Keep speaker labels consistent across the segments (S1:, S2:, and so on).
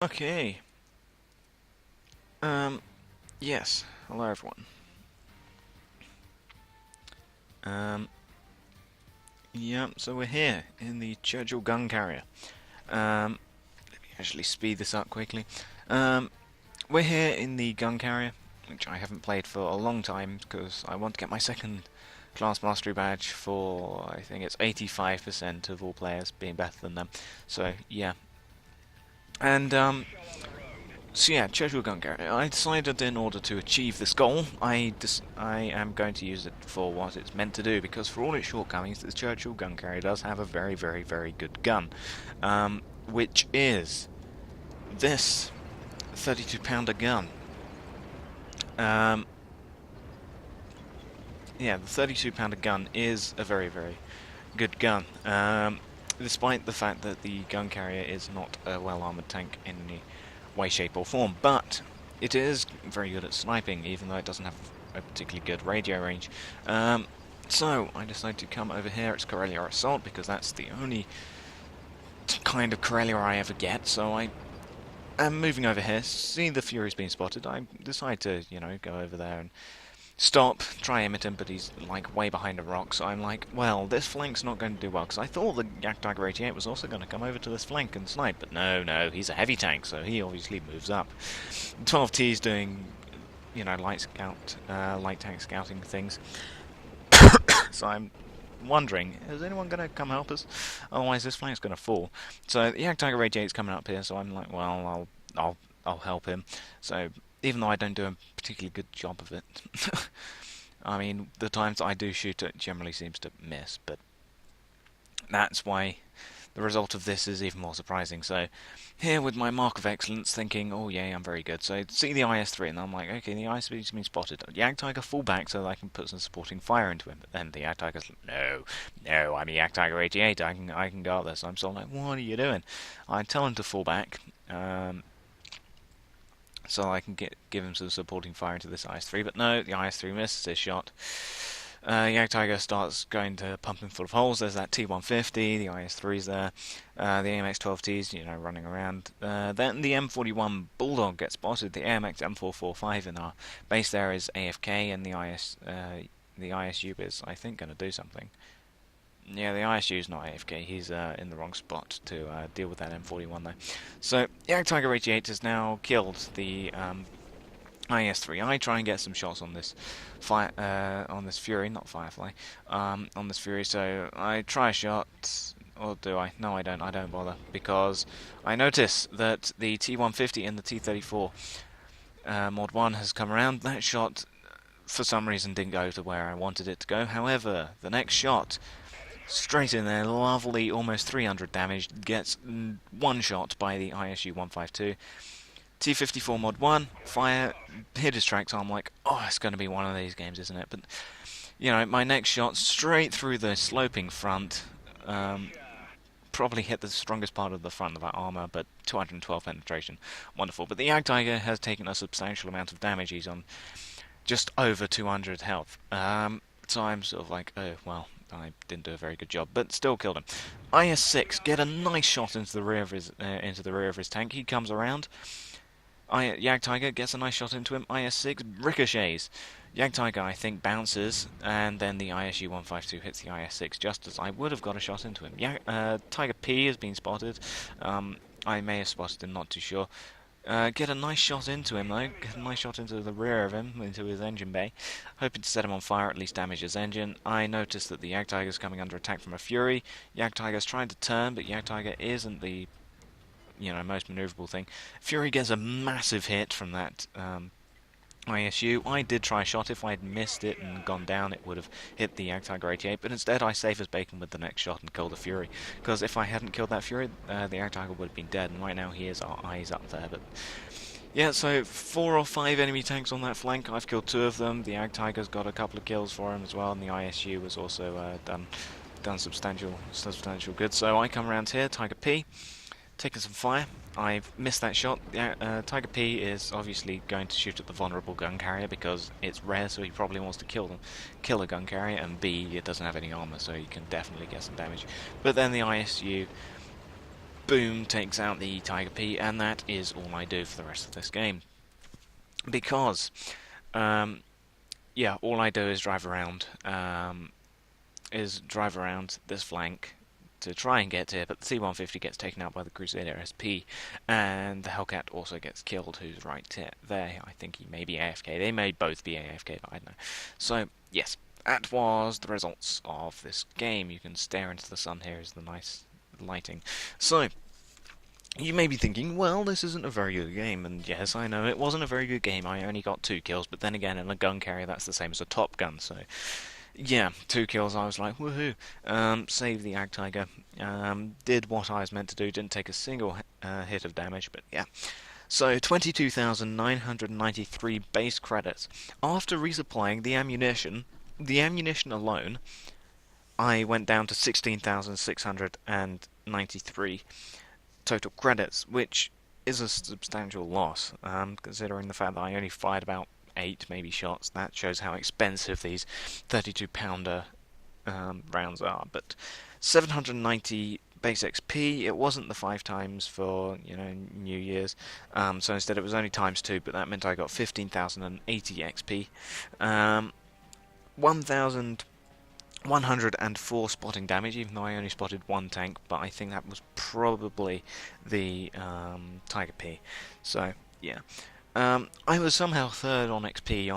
S1: Okay. Yes. Hello, everyone. Um, yeah, so we're here in the Churchill gun carrier. Let me actually speed this up quickly. Um, we're here in the gun carrier, which I haven't played for a long time because I want to get my second class mastery badge for, I think it's 85% of all players being better than them. So, yeah. And, So yeah, Churchill gun carrier. I decided in order to achieve this goal, I am going to use it for what it's meant to do, because for all its shortcomings, the Churchill gun carrier does have a very, very, very good gun, which is this 32-pounder gun. Um, yeah, the 32-pounder gun is a very, very good gun, despite the fact that the gun carrier is not a well-armored tank in any way, shape, or form. But it is very good at sniping, even though it doesn't have a particularly good radio range. So I decided to come over here. It's Corellia Assault because that's the only kind of Corellia I ever get. So I am moving over here. See the Fury's being spotted. I decide to, go over there and stop, try aim at him, but he's like way behind a rock, so I'm like, well, this flank's not going to do well, because I thought the Yak Tiger 88 was also going to come over to this flank and snipe, but no, he's a heavy tank, so he obviously moves up. 12T's doing, light tank scouting things, so I'm wondering, is anyone going to come help us? Otherwise this flank's going to fall. So the Yak Tiger 88's coming up here, so I'm like, well, I'll help him. So even though I don't do a particularly good job of it, I mean, the times I do shoot it generally seems to miss, but that's why the result of this is even more surprising. So here with my mark of excellence, thinking, oh yeah, I'm very good. So see the IS-3, and I'm like, okay, the IS-3's been spotted. Yak Tiger, fall back so that I can put some supporting fire into him. But then the Yak Tiger's like, no, I'm a Yak Tiger 88. I can go up this. I'm sort of like, what are you doing? I tell him to fall back. So I can give him some supporting fire into this IS-3, but no, the IS-3 misses his shot. Yak Tiger starts going to pump him full of holes. There's that T150, the IS-3's there, the AMX-12T's, running around. Then the M41 Bulldog gets spotted. The AMX M445 in our base there is AFK, and the ISU is, I think, going to do something. Yeah, the ISU is not AFK. He's in the wrong spot to deal with that M41 though. So Yak Tiger 88 has now killed the IS-3. I try and get some shots on this on this Fury, not Firefly, on this Fury. So I try a shot, or do I? No, I don't. I don't bother, because I notice that the T150 and the T34 Mod 1 has come around. That shot, for some reason, didn't go to where I wanted it to go. However, the next shot, straight in there, lovely, almost 300 damage, gets one shot by the ISU 152. T54 Mod 1, fire, hit his tracks. I'm like, oh, it's going to be one of these games, isn't it? But, my next shot, straight through the sloping front, probably hit the strongest part of the front of that armor, but 212 penetration. Wonderful. But the Yak Tiger has taken a substantial amount of damage. He's on just over 200 health. So I'm sort of like, oh, well, I didn't do a very good job, but still killed him. IS-6 get a nice shot into the rear of his tank. He comes around. Yak Tiger gets a nice shot into him. IS-6 ricochets. Yak Tiger, I think, bounces, and then the ISU 152 hits the IS-6 just as I would have got a shot into him. Tiger P has been spotted. I may have spotted him, not too sure. Get a nice shot into him though, get a nice shot into the rear of him, into his engine bay, hoping to set him on fire, at least damage his engine. I notice that the Yak Tiger's coming under attack from a Fury. Yak Tiger's trying to turn, but Yak Tiger isn't the most maneuverable thing. Fury gets a massive hit from that ISU. I did try a shot. If I had missed it and gone down, it would have hit the Yak Tiger 88, but instead I save as bacon with the next shot and kill the Fury, because if I hadn't killed that Fury, the Yak Tiger would have been dead, and right now he is our eyes up there. But yeah, so 4 or 5 enemy tanks on that flank. I've killed 2 of them. The Yak Tiger's got a couple of kills for him as well, and the ISU was also done substantial good. So I come around here, Tiger P, taking some fire. I've missed that shot. Tiger P is obviously going to shoot at the vulnerable gun carrier because it's rare, so he probably wants to kill a gun carrier, and B, it doesn't have any armor, so you can definitely get some damage. But then the ISU boom, takes out the Tiger P, and that is all I do for the rest of this game. Because, um, yeah, all I do is drive around this flank to try and get here, but the C-150 gets taken out by the Crusader SP, and the Hellcat also gets killed, who's right there. I think he may be AFK. They may both be AFK, but I don't know. So, yes, that was the results of this game. You can stare into the sun here as the nice lighting. So, you may be thinking, well, this isn't a very good game, and yes, I know it wasn't a very good game. I only got 2 kills, but then again, in a gun carrier, that's the same as a top gun, so yeah, 2 kills, I was like, woohoo. Saved the Ag Tiger. Did what I was meant to do, didn't take a single hit of damage, but yeah. So, 22,993 base credits. After resupplying the ammunition alone, I went down to 16,693 total credits, which is a substantial loss, considering the fact that I only fired about 8 maybe shots. That shows how expensive these 32-pounder rounds are. But 790 base XP, it wasn't the 5 times for New Year's, so instead it was only times 2, but that meant I got 15,080 XP. 1,104 spotting damage, even though I only spotted 1 tank, but I think that was probably the Tiger P. So, yeah. I was somehow 3rd on XP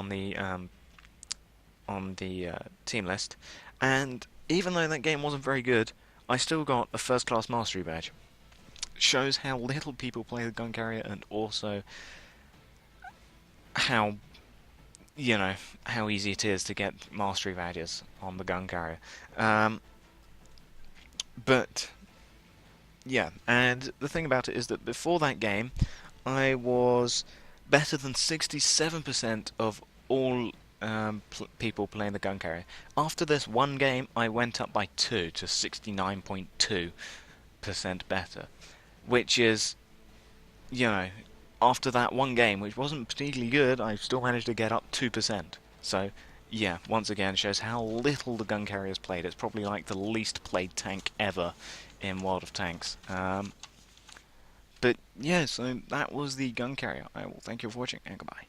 S1: on the team list, and even though that game wasn't very good, I still got a 1st class mastery badge. Shows how little people play the gun carrier, and also how how easy it is to get mastery badges on the gun carrier. But yeah, and the thing about it is that before that game, I was better than 67% of all people playing the gun carrier. After this one game, I went up by 2 to 69.2% better, which is, after that one game, which wasn't particularly good, I still managed to get up 2%. So, yeah, once again, shows how little the gun carrier is played. It's probably like the least played tank ever in World of Tanks. But yeah, so that was the gun carrier. I will thank you for watching, and goodbye.